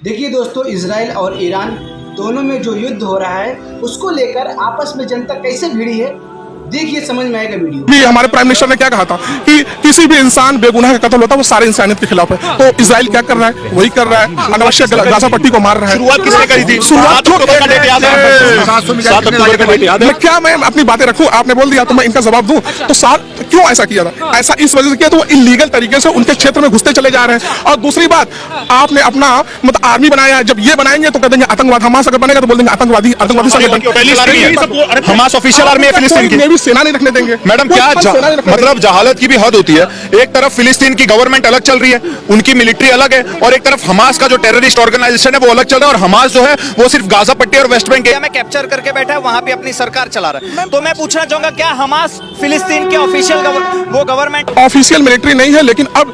देखिए दोस्तों, इजराइल और ईरान दोनों में जो युद्ध हो रहा है उसको लेकर आपस में जनता कैसे भिड़ी है, देखिए समझ में आएगा वीडियो। भी हमारे प्राइम मिनिस्टर ने क्या कहा था कि किसी भी इंसान बेगुनाह का कत्ल होता है वो सारे इंसानियत के खिलाफ है। तो इजराइल क्या कर रहा है, वही कर रहा है, अनावश्यक गाजा पट्टी को मार रहा है। शुरुआत किसने करी थी? शुरुआत क्या मैं अपनी बातें रखूं? आपने बोल दिया तो मैं इनका जवाब दूं। तो क्यों ऐसा किया था? ऐसा इस वजह से किया तो वो इलीगल तरीके से उनके क्षेत्र में घुसते चले जा रहे हैं। और दूसरी बात, आपने अपना मतलब आर्मी बनाया है, जब ये बनाएंगे तो कह देंगे आतंकवाद, हमास अगर बनेगा तो बोल देंगे आतंकवादी संगठन। हमास ऑफिशियल आर्मी है फिलिस्तीन की, सेना नहीं रखने देंगे। मैडम क्या मतलब जहालत की भी हद होती है। एक तरफ फिलिस्तीन की गवर्नमेंट अलग चल रही है, उनकी मिलिट्री अलग है, और एक तरफ हमास का जो टेररिस्ट ऑर्गेनाइजेशन है वो अलग चल रहा है। और हमास जो है वो सिर्फ गाजा पट्टी और वेस्ट बैंक में कैप्चर करके बैठा है, वहां पे अपनी सरकार चला रहा है। तो मैं पूछना चाहूंगा, क्या हमास फिलिस्तीन के ऑफिशियल वो गवर्नमेंट ऑफिशियल मिलिट्री नहीं है, लेकिन अब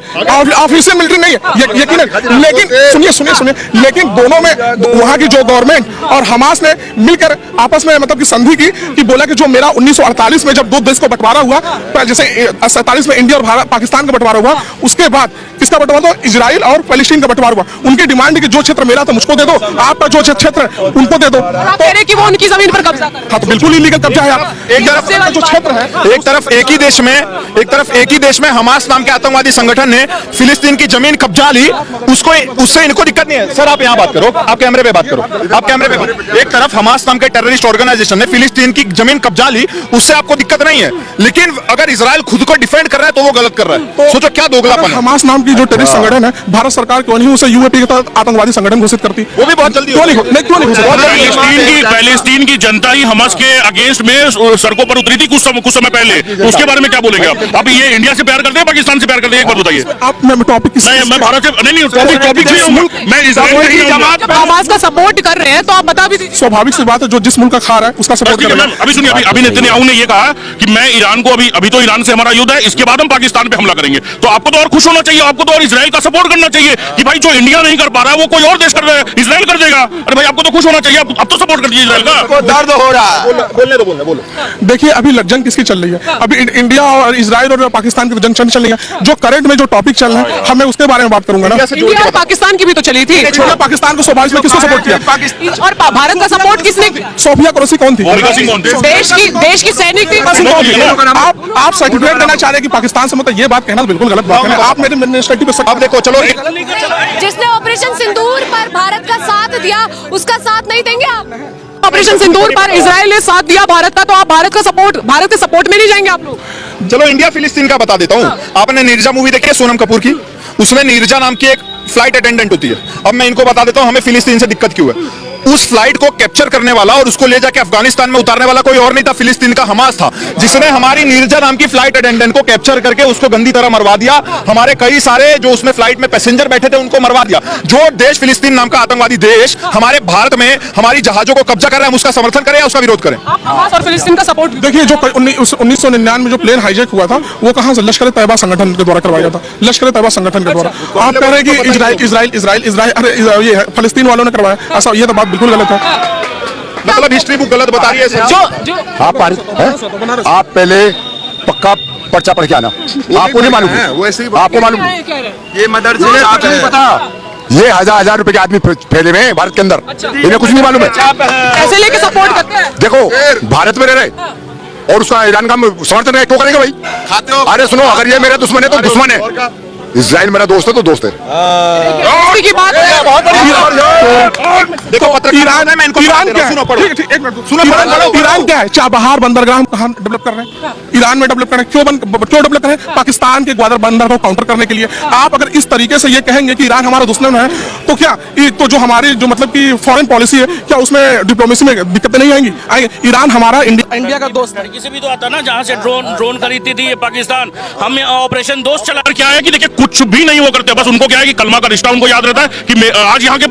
ऑफिशियल मिलिट्री नहीं है यकीनन, लेकिन सुनिए, लेकिन दोनों में वहां की जो गवर्नमेंट और हमास ने मिलकर आपस में मतलब की संधि की कि बोला कि जो मेरा 1948 में जब दो देश को बंटवारा हुआ, जैसे 47 में इंडिया और पाकिस्तान का बंटवारा हुआ, उसके बाद किसका बंटवारा हुआ? इजराइल और फलस्तीन का बंटवारा हुआ। उनकी डिमांड है कि जो क्षेत्र मेरा था मुझको दे दो, आपका जो क्षेत्र उनको दे दो। आप कह रहे हैं कि वो उनकी जमीन पर कब्जा कर रहे हैं। हाँ, तो बिल्कुल इलीगल कब्जा है। एक तरफ जो क्षेत्र है, एक तरफ एक ही देश में हमास नाम के आतंकवादी संगठन ने फिलिस्तीन की जमीन कब्जा ली, उससे इनको दिक्कत नहीं है। सर आप यहाँ बात करो, आप कैमरे पे बात करो, आप कैमरे पे। एक तरफ हमास नाम के टेररिस्ट ऑर्गेनाइजेशन ने फिलिस्तीन की जमीन कब्जा ली, उससे आपको दिक्कत नहीं है, लेकिन अगर इजराइल खुद को डिफेंड कर रहा है तो वो गलत कर रहा है। तो सोचो क्या दोगलापन है। हमास नाम की जो टेररिस्ट संगठन है, भारत सरकार क्यों नहीं उसे यूएपी के तहत आतंकवादी संगठन घोषित करती? वो भी बहुत जल्दी क्यों नहीं पैलेस्टीन की जनता ही हमास के अगेंस्ट में सड़कों पर उतरी थी कुछ समय पहले, तो उसके बारे में क्या बोलेंगे आप? अब ये इंडिया से प्यार करते हैं, पाकिस्तान से प्यार करते हैं, एक बार बताइए आप। मैं टॉपिक मैं भारत से नहीं टॉपिक मैं इजराइल हमास का सपोर्ट कर रहे हैं, तो आप बता भी दीजिए। स्वाभाविक सी बात है, जो जिस मुल्क का खा रहा है उसका सपोर्ट कर रहे हैं। अभी सुनिए, अभी नेतन्याहू ने ये कहा कि मैं ईरान को अभी तो ईरान से हमारा युद्ध है, इसके बाद हम पाकिस्तान पे हमला करेंगे। तो आपको तो और खुश होना चाहिए, आपको तो और इजराइल का सपोर्ट करना चाहिए कि भाई जो इंडिया नहीं कर पा रहा है वो कोई और देश कर रहा है, इजराइल कर देगा। अरे भाई आपको तो खुश होना चाहिए, अब तो सपोर्ट कर दीजिए इजराइल का। दर्द हो रहा है, बोलो। देखिए अभी जंग किसकी चल रही है? अभी इंडिया और इजराइल और पाकिस्तान की जंग चल रही है। जो करंट में जो टॉपिक चल रहा है, हमें उसके बारे में बात करूंगा ना। इंडिया और पाकिस्तान की भी तो चली थी। पाकिस्तान को स्वाभाविक में किसको सपोर्ट किया? और भारत का सपोर्ट किसने किया? सोफिया कुरैशी कौन थी? देश की सैनिक थी। आप सर्टिफिकेट देना चाह रहे हैं कि पाकिस्तान से, मतलब ये बात कहना बिल्कुल गलत बात है। आप मेरे मिनिस्ट्रेटिव पे अब देखो, चलो जिसने ऑपरेशन सिंदूर पर भारत का साथ दिया उसका साथ नहीं देंगे आप? ऑपरेशन सिंदूर पर इजराइल ने साथ दिया भारत का, तो आप भारत के सपोर्ट में नहीं जाएंगे आप लोग? चलो इंडिया फिलिस्तीन का बता देता हूँ। आपने नीरजा मूवी देखी है सोनम कपूर की? उसमें नीरजा नाम की एक फ्लाइट अटेंडेंट होती है। अब मैं इनको बता देता हूँ हमें फिलिस्तीन से दिक्कत क्यों है। उस फ्लाइट को कैप्चर करने वाला और उसको ले जाके अफगानिस्तान में उतारने वाला कोई और नहीं था, फिलिस्तीन का हमास था, जिसने हमारी नीरजा नाम की फ्लाइट अटेंडेंट को कैप्चर करके उसको गंदी तरह मरवा दिया। हमारे कई सारे जो उसमें फ्लाइट में पैसेंजर बैठे थे उनको मरवा दिया। जो देश फिलिस्तीन नाम का आतंकवादी देश हमारे भारत में हमारी जहाजों को कब्जा कर रहा है, हम उसका समर्थन करें या उसका विरोध करें? हमास और फिलिस्तीन का सपोर्ट। देखिए जो 1999 में जो प्लेन हाईजैक हुआ था वो कहां से? लश्कर तैयबा संगठन के द्वारा करवाया था। लश्कर तैयबा संगठन के द्वारा। आप कह रहे हैं कि इजराइल ये फलस्तीन वालों ने करवाया, ऐसा? ये तो बात बिल्कुल गलत है। मतलब हिस्ट्री बुक गलत बता रही है। आप पहले पक्का पर्चा पढ़ के आना। आपको नहीं मालूम? आपको मालूम? ये मदरसे आपको नहीं पता? ये हजार रुपए के आदमी फैले हुए हैं भारत के अंदर, इन्हें कुछ नहीं मालूम है। पैसे लेके सपोर्ट करते हैं। देखो भारत में रह रहे और उसका ईरान का समर्थन है, क्यों करेंगे भाई? अरे सुनो, अगर ये मेरा दुश्मन है तो दुश्मन है, इजराइल मेरा दोस्त है तो दोस्त है। की बात है। देखो ईरान है, मैं इनको ईरान क्या है? ईरान क्या है? चाबहार बंदरगाह कहां डेवलप कर रहे हैं? ईरान में डेवलप कर रहे हैं। क्यों डेवलप कर रहे हैं? पाकिस्तान के ग्वादर बंदर को काउंटर करने के लिए। आप अगर इस तरीके से ये कहेंगे कि ईरान हमारा दुश्मन है, तो क्या तो जो हमारी जो मतलब की फॉरेन पॉलिसी है, क्या उसमें डिप्लोमेसी में दिक्कतें नहीं आएंगी? ईरान हमारा इंडिया का दोस्त है। किसी भी तो आता ना, जहाँ से ड्रोन खरीदती थी ये पाकिस्तान, हम ऑपरेशन दोस्त चला। क्या है कि देखिए कुछ भी नहीं वो करते, बस उनको क्या है कि कलमा का रिश्ता उनको याद रहता है कि आज यहाँ के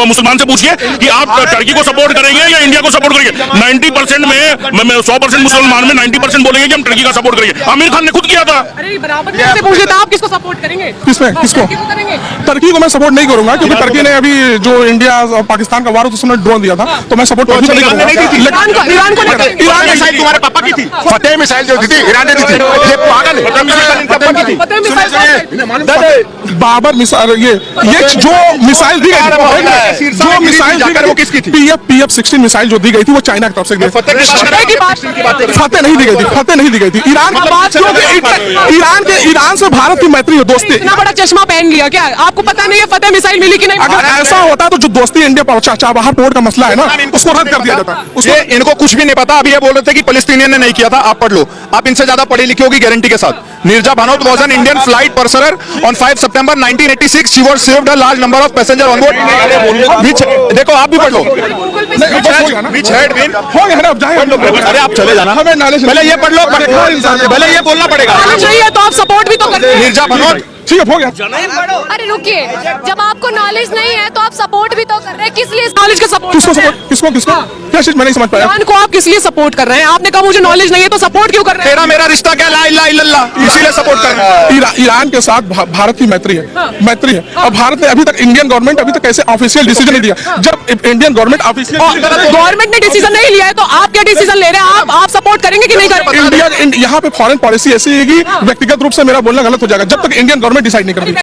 मुसलमान से पूछिए कि आप टर्की को सपोर्ट करेंगे या इंडिया को सपोर्ट करेंगे। 90% में 100% मुसलमान में 90% बोलेंगे कि हम टर्की का सपोर्ट करेंगे। आमिर खान ने खुद किया था। अरे बराबर से पूछ लेता, आप किसको सपोर्ट करेंगे? किसमें? किसको? टर्की को मैं सपोर्ट नहीं करूंगा, क्योंकि टर्की ने अभी जो इंडिया और पाकिस्तान का वार तो उसने ड्रोन दिया था, तो मैं सपोर्ट नहीं करूंगा। ईरान को तुम्हारे पापा की थी फतेह मिसाइल जो दी थी, ईरान ने दी थी। ये पागल है। बाबर मिसाइल ये जो मिसाइल दी गई थी, जो मिसाइल दी गई वो किसकी थी? PF-16 मिसाइल जो दी गई थी वो चाइना की तरफ से दी गई। फतेह नहीं दी गई थी, फतेह नहीं दी गई थी। ईरान से भारत की मैत्री है, दोस्ती। इतना बड़ा चश्मा पहन लिया क्या? आपको पता नहीं है फतेह मिसाइल मिली कि नहीं? अगर ऐसा होता तो जो दोस्ती इंडिया चाबहार पोर्ट का मसला है ना, उसको रद्द कर दिया जाता। ये इनको कुछ भी नहीं पता। अभी ये बोल रहे थे कि फलस्तीनियन ने नहीं किया था। आप पढ़ लो, आप इनसे ज्यादा पढ़े लिखे होगी गारंटी के साथ। Neerja Bhanot was an Indian flight purser on 5 September 1986. She was saved a large number of passengers on board. Which देखो आप भी पढ़ लो। Which had been हो गया ना, अब जाए हम लोग। अरे आप चले जाना, हमें नॉलेज पहले ये पढ़ लो, पहले ये बोलना पड़ेगा। चाहिए तो आप सपोर्ट भी तो करते हैं। नीरजा भानोट ठीक है, हो गया। अरे रुकिए, जब आपको नॉलेज नहीं है तो आप सपोर्ट भी तो कर रहे हैं, किस लिए नॉलेज का सपोर्ट किसको सपोर्ट, किसको क्या चीज मैं नहीं समझ पाया। ईरान को आप किस लिए सपोर्ट कर रहे हैं? आपने कहा मुझे नॉलेज नहीं है तो सपोर्ट क्यों कर रहे हैं? तेरा मेरा रिश्ता क्या, ला इलाहा इल्लल्लाह, इसीलिए सपोर्ट कर रहे हैं। ईरान के साथ भारत की मैत्री है। और भारत ने अभी तक, इंडियन गवर्नमेंट अभी तक ऐसे ऑफिशियल डिसीजन नहीं दिया। जब इंडियन गवर्नमेंट ऑफिशियल गवर्नमेंट ने डिसीजन नहीं लिया है तो आप क्या डिसीजन ले रहे हैं? आप सपोर्ट करेंगे कि नहीं करेंगे? इंडिया यहाँ पे फॉरेन पॉलिसी ऐसी है कि व्यक्तिगत रूप से मेरा बोलना गलत हो जाएगा जब तक इंडियन गवर्नमेंट डिसाइड नहीं करेगी।